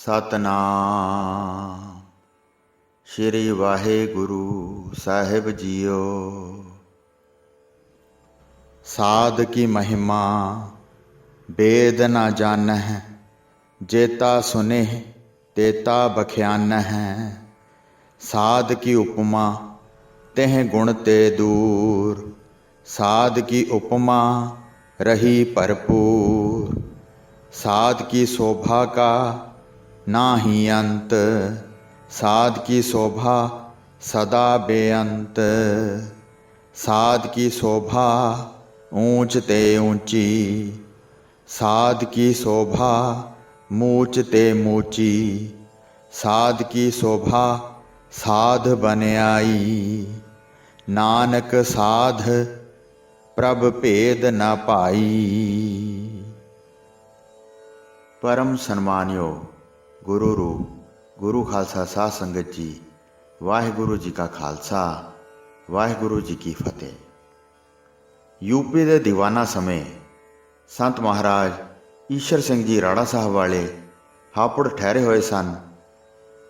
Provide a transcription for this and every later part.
सतनाम श्री वाहेगुरु साहिब जियो। साध की महिमा वेद न जानह, जेता सुनेह तेता बख्यानह। साध की उपमा तेह गुण ते दूर, साध की उपमा रही भरपूर। साध की शोभा का ना ही अंत, साध की शोभा सदा बेअंत। साध की शोभा ऊंच ते ऊंची, साध की शोभा मूच ते मूची। साध की शोभा साध बन आई, नानक साध प्रभ भेद न पाई। परम सन्मानयोग गुरु रूप गुरु खालसा साध संगत जी, वाहिगुरु जी का खालसा वाहिगुरु जी की फतेह। यूपी के दीवाना समय संत महाराज ईश्वर सिंह जी राड़ा साहब वाले हापुड़ ठहरे हुए सन।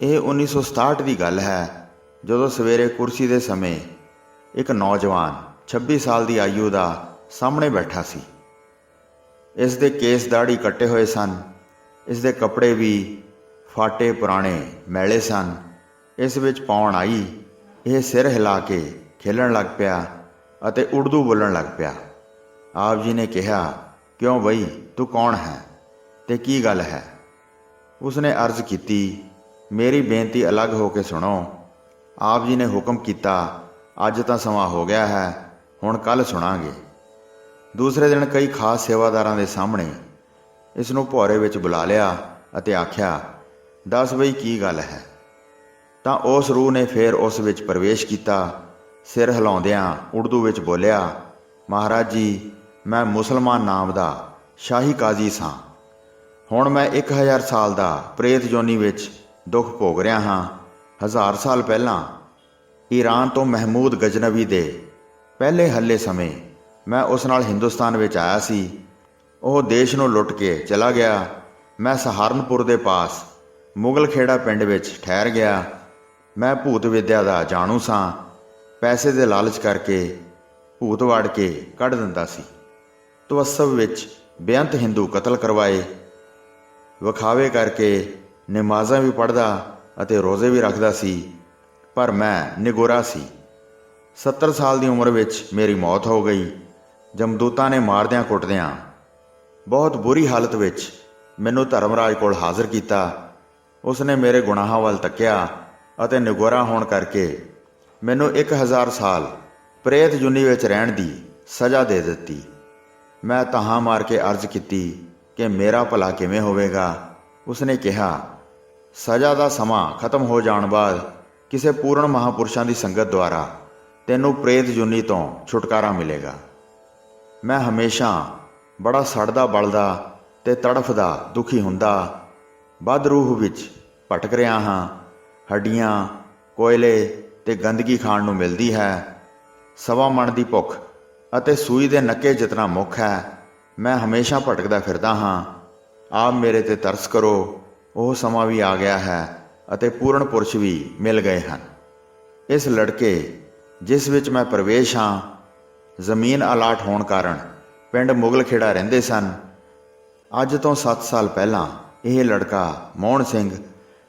ਇਹ 1967 ਦੀ ਗੱਲ ਹੈ, ਜਦੋਂ ਸਵੇਰੇ ਕੁਰਸੀ ਦੇ ਸਮੇਂ ਇੱਕ ਨੌਜਵਾਨ 26 ਸਾਲ ਦੀ ਆਯੂ ਦਾ ਸਾਹਮਣੇ ਬੈਠਾ ਸੀ। ਇਸ ਦੇ ਕੇਸ ਦਾੜੀ ਕੱਟੇ ਹੋਏ ਸਨ, ਇਸ ਦੇ ਕੱਪੜੇ ਵੀ ਫਾਟੇ ਪੁਰਾਣੇ ਮੈਲੇ ਸਨ। ਇਸ ਵਿੱਚ ਪਾਉਣ ਆਈ ਇਹ ਸਿਰ ਹਿਲਾ ਕੇ ਖੇਲਣ ਲੱਗ ਪਿਆ ਅਤੇ ਉਰਦੂ ਬੋਲਣ ਲੱਗ ਪਿਆ। ਆਪ ਜੀ ਨੇ ਕਿਹਾ, ਕਿਉਂ ਬਈ, ਤੂੰ ਕੌਣ ਹੈ ਤੇ ਕੀ ਗੱਲ ਹੈ? ਉਸਨੇ ਅਰਜ਼ ਕੀਤੀ, ਮੇਰੀ ਬੇਨਤੀ ਅਲੱਗ ਹੋ ਕੇ ਸੁਣੋ। ਆਪ ਜੀ ਨੇ ਹੁਕਮ ਕੀਤਾ, ਅੱਜ ਤਾਂ ਸਮਾਂ ਹੋ ਗਿਆ ਹੈ, ਹੁਣ ਕੱਲ੍ਹ ਸੁਣਾਂਗੇ। ਦੂਸਰੇ ਦਿਨ ਕਈ ਖਾਸ ਸੇਵਾਦਾਰਾਂ ਦੇ ਸਾਹਮਣੇ ਇਸ ਨੂੰ ਭੌਰੇ ਵਿੱਚ ਬੁਲਾ ਲਿਆ ਅਤੇ ਆਖਿਆ, ਦੱਸ ਬਈ ਕੀ ਗੱਲ ਹੈ। ਤਾਂ ਉਸ ਰੂਹ ਨੇ ਫੇਰ ਉਸ ਵਿੱਚ ਪ੍ਰਵੇਸ਼ ਕੀਤਾ। ਸਿਰ ਹਿਲਾਉਂਦਿਆਂ ਉਰਦੂ ਵਿੱਚ ਬੋਲਿਆ, ਮਹਾਰਾਜ ਜੀ, ਮੈਂ ਮੁਸਲਮਾਨ ਨਾਮ ਦਾ ਸ਼ਾਹੀ ਕਾਜ਼ੀ ਸਾਂ। ਹੁਣ ਮੈਂ 1000 ਸਾਲ ਦਾ ਪ੍ਰੇਤ ਜੋਨੀ ਵਿੱਚ ਦੁੱਖ ਭੋਗ ਰਿਹਾ ਹਾਂ। 1000 ਸਾਲ ਪਹਿਲਾਂ ਈਰਾਨ ਤੋਂ ਮਹਿਮੂਦ ਗਜਨਵੀ ਦੇ ਪਹਿਲੇ ਹੱਲੇ ਸਮੇਂ ਮੈਂ ਉਸ ਨਾਲ ਹਿੰਦੁਸਤਾਨ ਵਿੱਚ ਆਇਆ ਸੀ। ਉਹ ਦੇਸ਼ ਨੂੰ ਲੁੱਟ ਕੇ ਚਲਾ ਗਿਆ। ਮੈਂ ਸਹਾਰਨਪੁਰ ਦੇ ਪਾਸ ਮੁਗਲ ਖੇੜਾ ਪਿੰਡ ਵਿੱਚ ਠਹਿਰ ਗਿਆ। ਮੈਂ ਭੂਤ ਵਿਦਿਆ ਦਾ ਜਾਣੂ ਸਾਂ। ਪੈਸੇ ਦੇ ਲਾਲਚ ਕਰਕੇ ਭੂਤ ਵਾੜ ਕੇ ਕੱਢ ਦਿੰਦਾ ਸੀ। ਤਵੱਸਵ ਵਿੱਚ ਬੇਅੰਤ ਹਿੰਦੂ ਕਤਲ ਕਰਵਾਏ। ਵਿਖਾਵੇ ਕਰਕੇ ਨਮਾਜ਼ਾਂ ਵੀ ਪੜ੍ਹਦਾ ਅਤੇ ਰੋਜ਼ੇ ਵੀ ਰੱਖਦਾ ਸੀ, ਪਰ ਮੈਂ ਨਿਗੋਰਾ ਸੀ। 70 ਸਾਲ ਦੀ ਉਮਰ ਵਿੱਚ ਮੇਰੀ ਮੌਤ ਹੋ ਗਈ। ਜਮਦੂਤਾਂ ਨੇ ਮਾਰਦਿਆਂ ਕੁੱਟਦਿਆਂ ਬਹੁਤ ਬੁਰੀ ਹਾਲਤ ਵਿੱਚ ਮੈਨੂੰ ਧਰਮਰਾਜ ਕੋਲ ਹਾਜ਼ਰ ਕੀਤਾ। ਉਸਨੇ ਮੇਰੇ ਗੁਨਾਹਾਂ ਵੱਲ ਤੱਕਿਆ ਅਤੇ ਨਿਗੋਰਾ ਹੋਣ ਕਰਕੇ ਮੈਨੂੰ 1000 ਸਾਲ ਪ੍ਰੇਤ ਜੁਨੀ ਵਿੱਚ ਰਹਿਣ ਦੀ ਸਜ਼ਾ ਦੇ ਦਿੱਤੀ। ਮੈਂ ਤਾਹਾਂ ਮਾਰ ਕੇ ਅਰਜ਼ ਕੀਤੀ ਕਿ ਮੇਰਾ ਭਲਾ ਕਿਵੇਂ ਹੋਵੇਗਾ। ਉਸਨੇ ਕਿਹਾ, ਸਜ਼ਾ ਦਾ ਸਮਾਂ ਖਤਮ ਹੋ ਜਾਣ ਬਾਅਦ ਕਿਸੇ ਪੂਰਨ ਮਹਾਂਪੁਰਸ਼ਾਂ ਦੀ ਸੰਗਤ ਦੁਆਰਾ ਤੈਨੂੰ ਪ੍ਰੇਤ ਜੁਨੀ ਤੋਂ ਛੁਟਕਾਰਾ ਮਿਲੇਗਾ। ਮੈਂ ਹਮੇਸ਼ਾ ਬੜਾ ਸੜਦਾ ਬਲਦਾ ਤੇ ਤੜਫਦਾ ਦੁਖੀ ਹੁੰਦਾ ਬਦ ਰੂਹ ਵਿੱਚ ਭਟਕ ਰਿਹਾ ਹਾਂ। ਹੱਡੀਆਂ, ਕੋਇਲੇ ਤੇ ਗੰਦਗੀ ਖਾਣ ਨੂੰ ਮਿਲਦੀ ਹੈ। 1.25 ਮਣ ਦੀ ਭੁੱਖ ਅਤੇ ਸੂਈ ਦੇ ਨੱਕੇ ਜਿਤਨਾ ਮੁੱਖ ਹੈ। ਮੈਂ ਹਮੇਸ਼ਾ ਭਟਕਦਾ ਫਿਰਦਾ ਹਾਂ। ਆਪ ਮੇਰੇ ਤੇ ਤਰਸ ਕਰੋ। ਉਹ ਸਮਾਂ ਵੀ ਆ ਗਿਆ ਹੈ ਅਤੇ ਪੂਰਨ ਪੁਰਸ਼ ਵੀ ਮਿਲ ਗਏ ਹਨ। ਇਸ ਲੜਕੇ ਜਿਸ ਵਿੱਚ ਮੈਂ ਪ੍ਰਵੇਸ਼ ਹਾਂ, ਜ਼ਮੀਨ ਅਲਾਟ ਹੋਣ ਕਾਰਨ ਪਿੰਡ ਮੁਗਲ ਖੇੜਾ ਰਹਿੰਦੇ ਸਨ। ਅੱਜ ਤੋਂ 7 ਸਾਲ ਪਹਿਲਾਂ ਇਹ ਲੜਕਾ ਮੋਹਨ ਸਿੰਘ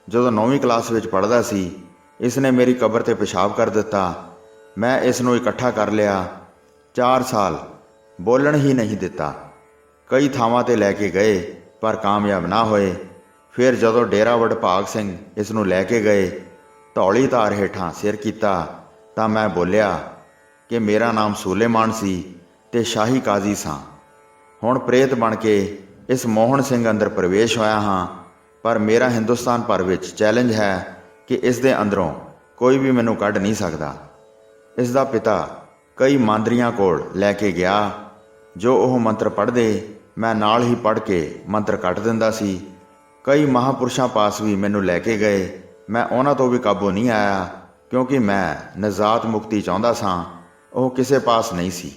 ਜਦੋਂ 9ਵੀਂ ਕਲਾਸ ਵਿੱਚ ਪੜ੍ਹਦਾ ਸੀ, ਇਸ ਨੇ ਮੇਰੀ ਕਬਰ 'ਤੇ ਪਿਸ਼ਾਬ ਕਰ ਦਿੱਤਾ। ਮੈਂ ਇਸ ਨੂੰ ਇਕੱਠਾ ਕਰ ਲਿਆ। 4 ਸਾਲ ਬੋਲਣ ਹੀ ਨਹੀਂ ਦਿੱਤਾ। ਕਈ ਥਾਵਾਂ 'ਤੇ ਲੈ ਕੇ ਗਏ ਪਰ ਕਾਮਯਾਬ ਨਾ ਹੋਏ। ਫਿਰ ਜਦੋਂ ਡੇਰਾ ਵਡਭਾਗ ਸਿੰਘ ਇਸ ਨੂੰ ਲੈ ਕੇ ਗਏ, ਧੌਲੀ ਧਾਰ ਹੇਠਾਂ ਸਿਰ ਕੀਤਾ, ਤਾਂ ਮੈਂ ਬੋਲਿਆ ਕਿ ਮੇਰਾ ਨਾਮ ਸੂਲੇਮਾਨ ਸੀ ਤੇ ਸ਼ਾਹੀ ਕਾਜ਼ੀ ਸਾਂ। ਹੁਣ ਪ੍ਰੇਤ ਬਣ ਕੇ ਇਸ ਮੋਹਨ ਸਿੰਘ ਅੰਦਰ ਪ੍ਰਵੇਸ਼ ਹੋਇਆ ਹਾਂ, ਪਰ ਮੇਰਾ ਹਿੰਦੁਸਤਾਨ ਭਰ ਵਿੱਚ ਚੈਲੰਜ ਹੈ ਕਿ ਇਸ ਦੇ ਅੰਦਰੋਂ ਕੋਈ ਵੀ ਮੈਨੂੰ ਕੱਢ ਨਹੀਂ ਸਕਦਾ। ਇਸ ਦਾ ਪਿਤਾ ਕਈ ਮਾਂਦਰੀਆਂ ਕੋਲ ਲੈ ਕੇ ਗਿਆ। ਜੋ ਉਹ ਮੰਤਰ ਪੜ੍ਹਦੇ, ਮੈਂ ਨਾਲ ਹੀ ਪੜ੍ਹ ਕੇ ਮੰਤਰ ਕੱਟ ਦਿੰਦਾ ਸੀ। ਕਈ ਮਹਾਂਪੁਰਸ਼ਾਂ ਪਾਸ ਵੀ ਮੈਨੂੰ ਲੈ ਕੇ ਗਏ। ਮੈਂ ਉਹਨਾਂ ਤੋਂ ਵੀ ਕਾਬੂ ਨਹੀਂ ਆਇਆ, ਕਿਉਂਕਿ ਮੈਂ ਨਜ਼ਾਤ ਮੁਕਤੀ ਚਾਹੁੰਦਾ ਸਾਂ। ਉਹ ਕਿਸੇ ਪਾਸ ਨਹੀਂ ਸੀ।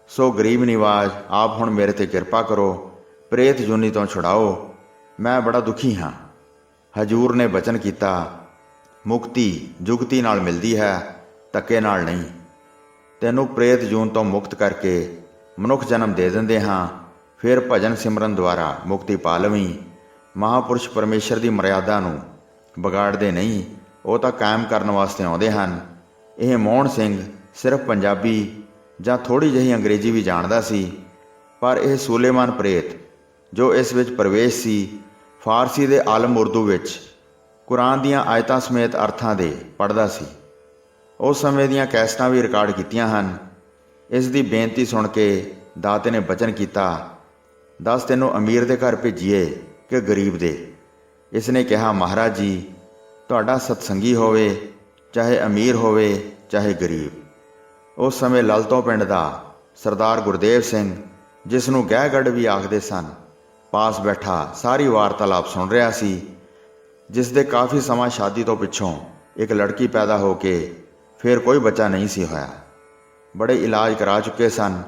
ਸੋ ਗਰੀਬ ਨਿਵਾਜ, ਆਪ ਹੁਣ ਮੇਰੇ 'ਤੇ ਕਿਰਪਾ ਕਰੋ, ਪ੍ਰੇਤ ਜੂਨੀ ਤੋਂ ਛੁਡਾਓ। ਮੈਂ ਬੜਾ ਦੁਖੀ ਹਾਂ। ਹਜੂਰ ਨੇ ਬਚਨ ਕੀਤਾ, ਮੁਕਤੀ ਜੁਗਤੀ ਨਾਲ ਮਿਲਦੀ ਹੈ, ਧੱਕੇ ਨਾਲ ਨਹੀਂ। ਤੈਨੂੰ ਪ੍ਰੇਤ ਜੂਨ ਤੋਂ ਮੁਕਤ ਕਰਕੇ ਮਨੁੱਖ ਜਨਮ ਦੇ ਦਿੰਦੇ ਹਾਂ, ਫਿਰ ਭਜਨ ਸਿਮਰਨ ਦੁਆਰਾ ਮੁਕਤੀ ਪਾ ਲਵੀਂ। ਮਹਾਂਪੁਰਸ਼ ਪਰਮੇਸ਼ਰ ਦੀ ਮਰਿਆਦਾ ਨੂੰ ਵਿਗਾੜਦੇ ਨਹੀਂ, ਉਹ ਤਾਂ ਕਾਇਮ ਕਰਨ ਵਾਸਤੇ ਆਉਂਦੇ ਹਨ। ਇਹ ਮੋਹਨ ਸਿੰਘ ਸਿਰਫ ਪੰਜਾਬੀ ਜਾਂ ਥੋੜ੍ਹੀ ਜਿਹੀ ਅੰਗਰੇਜ਼ੀ ਵੀ ਜਾਣਦਾ ਸੀ, ਪਰ ਇਹ ਸੂਲੇਮਾਨ ਪ੍ਰੇਤ ਜੋ ਇਸ ਵਿੱਚ ਪ੍ਰਵੇਸ਼ ਸੀ, ਫਾਰਸੀ ਦੇ ਆਲਮ ਉਰਦੂ ਵਿੱਚ ਕੁਰਾਨ ਦੀਆਂ ਆਇਤਾਂ ਸਮੇਤ ਅਰਥਾਂ ਦੇ ਪੜ੍ਹਦਾ ਸੀ। ਉਸ ਸਮੇਂ ਦੀਆਂ ਕੈਸਟਾਂ ਵੀ ਰਿਕਾਰਡ ਕੀਤੀਆਂ ਹਨ। ਇਸ ਦੀ ਬੇਨਤੀ ਸੁਣ ਕੇ ਦਾਤੇ ਨੇ ਬਚਨ ਕੀਤਾ, ਦੱਸ ਤੈਨੂੰ ਅਮੀਰ ਦੇ ਘਰ ਭੇਜੀਏ ਕਿ ਗਰੀਬ ਦੇ? ਇਸ ਨੇ ਕਿਹਾ, ਮਹਾਰਾਜ ਜੀ, ਤੁਹਾਡਾ ਸਤਸੰਗੀ ਹੋਵੇ, ਚਾਹੇ ਅਮੀਰ ਹੋਵੇ ਚਾਹੇ ਗਰੀਬ। ਉਸ ਸਮੇਂ ਲਲਤੋਂ ਪਿੰਡ ਦਾ ਸਰਦਾਰ ਗੁਰਦੇਵ ਸਿੰਘ, ਜਿਸ ਨੂੰ ਗਹਿਗੜ੍ਹ ਵੀ ਆਖਦੇ ਸਨ, ਪਾਸ ਬੈਠਾ ਸਾਰੀ ਵਾਰਤਾਲਾਪ ਸੁਣ ਰਿਹਾ ਸੀ। ਜਿਸ ਦੇ ਕਾਫੀ ਸਮਾਂ ਸ਼ਾਦੀ ਤੋਂ ਪਿੱਛੋਂ ਇੱਕ ਲੜਕੀ ਪੈਦਾ ਹੋ ਕੇ ਫਿਰ ਕੋਈ ਬੱਚਾ ਨਹੀਂ ਸੀ ਹੋਇਆ। ਬੜੇ ਇਲਾਜ ਕਰਾ ਚੁੱਕੇ ਸਨ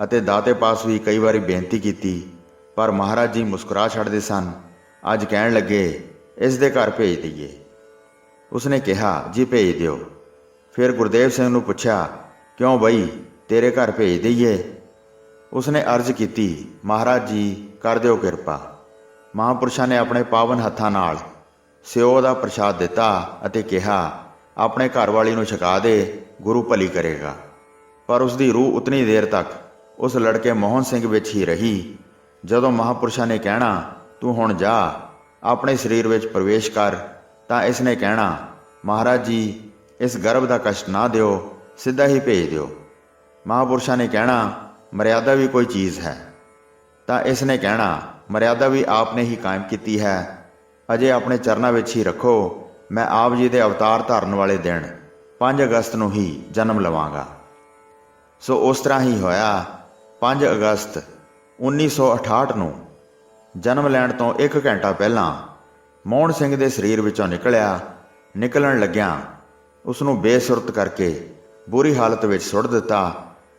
ਅਤੇ ਦਾਤੇ ਪਾਸ ਵੀ ਕਈ ਵਾਰੀ ਬੇਨਤੀ ਕੀਤੀ, ਪਰ ਮਹਾਰਾਜ ਜੀ ਮੁਸਕਰਾ ਛੱਡਦੇ ਸਨ। ਅੱਜ ਕਹਿਣ ਲੱਗੇ, ਇਸ ਦੇ ਘਰ ਭੇਜ ਦਈਏ। ਉਸਨੇ ਕਿਹਾ, ਜੀ ਭੇਜ ਦਿਓ। ਫਿਰ ਗੁਰਦੇਵ ਸਿੰਘ ਨੂੰ ਪੁੱਛਿਆ, ਕਿਉਂ ਬਈ, ਤੇਰੇ ਘਰ ਭੇਜ ਦਈਏ? ਉਸਨੇ ਅਰਜ਼ ਕੀਤੀ, ਮਹਾਰਾਜ ਜੀ ਕਰ ਦਿਓ ਕਿਰਪਾ। ਮਹਾਂਪੁਰਸ਼ਾਂ ਨੇ ਆਪਣੇ ਪਾਵਨ ਹੱਥਾਂ ਨਾਲ ਸਿਓ ਦਾ ਪ੍ਰਸ਼ਾਦ ਦਿੱਤਾ ਅਤੇ ਕਿਹਾ, ਆਪਣੇ ਘਰ ਵਾਲੀ ਨੂੰ ਛਕਾ ਦੇ, ਗੁਰੂ ਭਲੀ ਕਰੇਗਾ। ਪਰ ਉਸ ਦੀ ਰੂਹ ਉਤਨੀ ਦੇਰ ਤੱਕ ਉਸ ਲੜਕੇ ਮੋਹਨ ਸਿੰਘ ਵਿੱਚ ਹੀ ਰਹੀ। ਜਦੋਂ ਮਹਾਂਪੁਰਸ਼ਾਂ ਨੇ ਕਹਿਣਾ, ਤੂੰ ਹੁਣ ਜਾ, ਆਪਣੇ ਸਰੀਰ ਵਿੱਚ ਪ੍ਰਵੇਸ਼ ਕਰ, ਤਾਂ ਇਸ ਨੇ ਕਹਿਣਾ, ਮਹਾਰਾਜ ਜੀ ਇਸ ਗਰਭ ਦਾ ਕਸ਼ਟ ਨਾ ਦਿਓ, ਸਿੱਧਾ ਹੀ ਭੇਜ ਦਿਓ। ਮਹਾਂਪੁਰਸ਼ਾਂ ਨੇ ਕਹਿਣਾ, ਮਰਿਆਦਾ ਵੀ ਕੋਈ ਚੀਜ਼ ਹੈ, ਤਾਂ ਇਸ ਨੇ ਕਹਿਣਾ, ਮਰਿਆਦਾ ਵੀ ਆਪ ਨੇ ਹੀ ਕਾਇਮ ਕੀਤੀ ਹੈ, ਅਜੇ ਆਪਣੇ ਚਰਨਾਂ ਵਿੱਚ ਹੀ ਰੱਖੋ। ਮੈਂ ਆਪ ਜੀ ਦੇ ਅਵਤਾਰ ਧਾਰਨ ਵਾਲੇ ਦਿਨ 5 ਅਗਸਤ ਨੂੰ ਹੀ ਜਨਮ ਲਵਾਂਗਾ। ਸੋ ਉਸ ਤਰ੍ਹਾਂ ਹੀ ਹੋਇਆ। 5 ਅਗਸਤ 1968 ਨੂੰ ਜਨਮ ਲੈਣ ਤੋਂ 1 ਘੰਟਾ ਪਹਿਲਾਂ ਮੋਹਨ ਸਿੰਘ ਦੇ ਸਰੀਰ ਵਿੱਚੋਂ ਨਿਕਲਣ ਲੱਗਿਆਂ ਉਸ ਨੂੰ ਬੇਸੁਰਤ ਕਰਕੇ ਬੁਰੀ ਹਾਲਤ ਵਿੱਚ ਸੁੱਟ ਦਿੱਤਾ।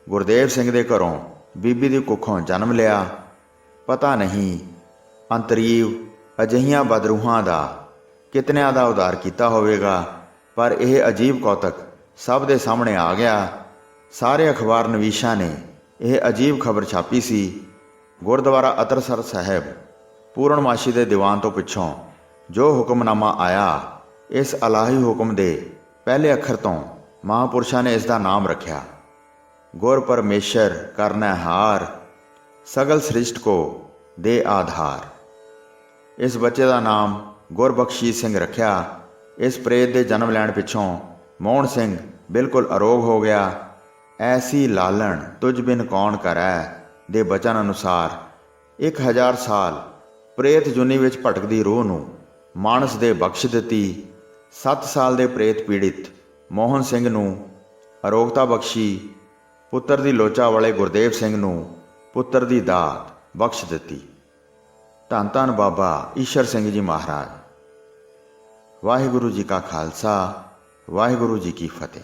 ਗੁਰਦੇਵ ਸਿੰਘ ਦੇ ਘਰੋਂ ਬੀਬੀ ਦੀ ਕੁੱਖੋਂ ਜਨਮ ਲਿਆ। ਪਤਾ ਨਹੀਂ ਅੰਤਰੀਵ ਅਜਿਹੀਆਂ ਬਦਰੂਹਾਂ ਦਾ ਕਿਤਨਿਆਂ ਦਾ ਉਧਾਰ ਕੀਤਾ ਹੋਵੇਗਾ, ਪਰ ਇਹ ਅਜੀਬ ਕੌਤਕ ਸਭ ਦੇ ਸਾਹਮਣੇ ਆ ਗਿਆ। ਸਾਰੇ ਅਖਬਾਰ ਨਵੀਸ਼ਾਂ ਨੇ ਇਹ ਅਜੀਬ ਖਬਰ ਛਾਪੀ ਸੀ। ਗੁਰਦੁਆਰਾ ਅਤਰਸਰ ਸਾਹਿਬ ਪੂਰਨਮਾਸ਼ੀ ਦੇ ਦੀਵਾਨ ਤੋਂ ਪਿੱਛੋਂ ਜੋ ਹੁਕਮਨਾਮਾ ਆਇਆ, ਇਸ ਇਲਾਹੀ ਹੁਕਮ ਦੇ ਪਹਿਲੇ ਅੱਖਰ ਤੋਂ ਮਹਾਂਪੁਰਸ਼ਾਂ ਨੇ ਇਸ ਦਾ ਨਾਮ ਰੱਖਿਆ, ਗੁਰ ਪਰਮੇਸ਼ਰ ਕਰਨਾ ਹਾਰ, ਸਗਲ ਸ੍ਰਿਸ਼ਟ ਕੋ ਦੇ ਆਧਾਰ। ਇਸ ਬੱਚੇ ਦਾ ਨਾਮ ਗੁਰਬਖਸ਼ੀਸ਼ ਸਿੰਘ ਰੱਖਿਆ। ਇਸ ਪ੍ਰੇਤ ਦੇ ਜਨਮ ਲੈਣ ਪਿੱਛੋਂ ਮੋਹਨ ਸਿੰਘ ਬਿਲਕੁਲ ਅਰੋਗ ਹੋ ਗਿਆ। ਐਸੀ ਲਾਲਣ ਤੁਝ ਬਿਨ ਕੌਣ ਕਰੈ ਦੇ ਬਚਨ ਅਨੁਸਾਰ 1000 ਸਾਲ ਪ੍ਰੇਤ ਜੁਨੀ ਵਿੱਚ ਭਟਕਦੀ ਰੂਹ ਨੂੰ ਮਾਨਸ ਦੇ ਬਖਸ਼ ਦਿੱਤੀ। 7 ਸਾਲ ਦੇ ਪ੍ਰੇਤ ਪੀੜਿਤ ਮੋਹਨ ਸਿੰਘ ਨੂੰ ਅਰੋਗਤਾ ਬਖਸ਼ੀ। ਪੁੱਤਰ ਦੀ ਲੋਚਾ ਵਾਲੇ ਗੁਰਦੇਵ ਸਿੰਘ ਨੂੰ ਪੁੱਤਰ ਦੀ ਦਾਤ ਬਖਸ਼ ਦਿੱਤੀ। ਧੰਨ ਧੰਨ ਬਾਬਾ ਈਸ਼ਰ ਸਿੰਘ ਜੀ ਮਹਾਰਾਜ। ਵਾਹਿਗੁਰੂ ਜੀ ਕਾ ਖਾਲਸਾ, ਵਾਹਿਗੁਰੂ ਜੀ ਕੀ ਫਤਿਹ।